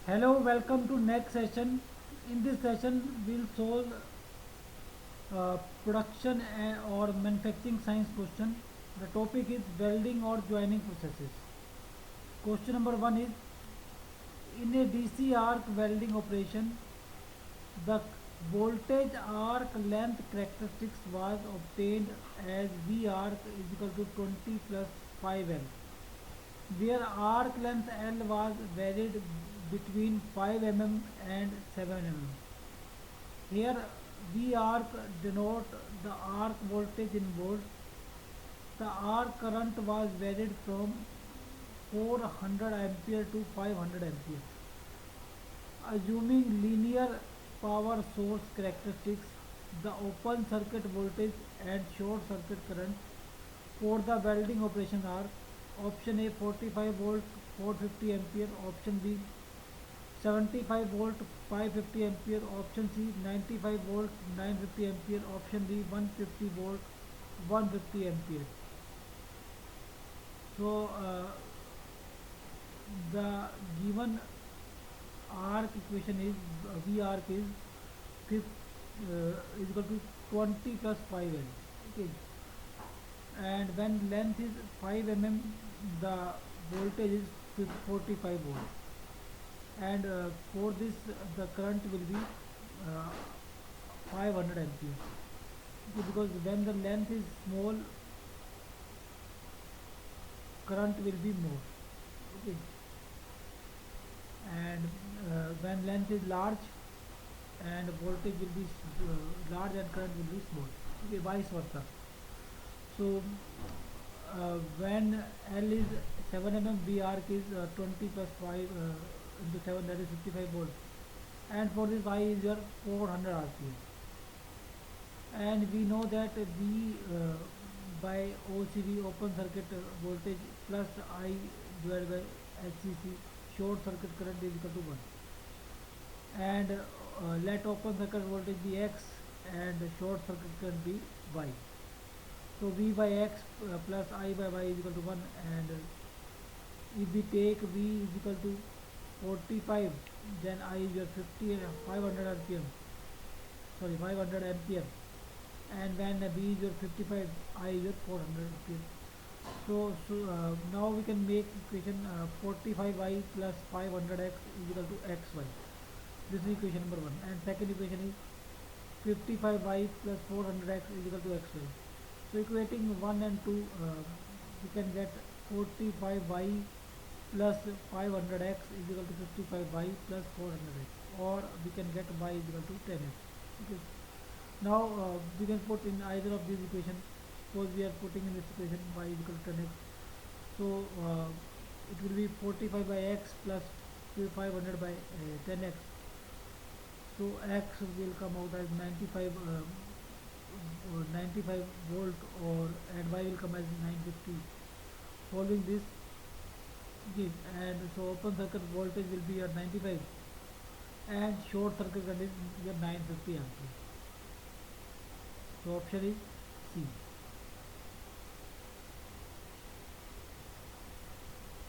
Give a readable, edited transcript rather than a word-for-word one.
Hello, welcome to next session. In this session, we'll solve production or manufacturing science question. The topic is welding or joining processes. Question number one is in a DC arc welding operation, the voltage arc length characteristics was obtained as V arc is equal to 20 plus 5L, where arc length L was varied between 5 mm and 7 mm. Here V arc denote the arc voltage in volts. The arc current was varied from 400 ampere to 500 ampere. Assuming linear power source characteristics, the open circuit voltage and short circuit current for the welding operation are option A 45 volt 450 ampere, option B 75 volt 550 ampere, option C 95 volt 950 ampere, option D 150 volt 150 ampere. So the given arc equation is V arc is is equal to 20 plus 5L. Okay, and when length is 5 mm, the voltage is 45 volt, and for this the current will be 500 ampere. Okay, because when the length is small, current will be more. Okay, and when length is large and voltage will be large and current will be small. Okay, vice versa. So when L is 7 mm, V arc is 20 plus 5 into 7, that is 55 volt, and for this Y is your 400 RPM. And we know that V by OCV open circuit voltage plus I divided by HCC short circuit current is equal to 1, and let open circuit voltage be X and short circuit current be Y. So V by X plus I by Y is equal to 1, and if we take V is equal to 45, then I is your 500 RPM, sorry 500 ampere, and when B is your 55, I is your 400 ampere. So now we can make equation 45y plus 500x is equal to xy. This is equation number 1, and second equation is 55y plus 400x is equal to xy. So equating 1 and 2, we can get 45y plus 500x is equal to 55y plus 400x, or we can get y is equal to 10x. Okay. Now we can put in either of these equations. Suppose we are putting in this equation y is equal to 10x. So it will be 45 by x plus 500 by 10x. So x will come out as 95 volt, and y will come as 950. Following this, okay, and so open circuit voltage will be at 95, and short circuit current is 950 ampere. So option is C.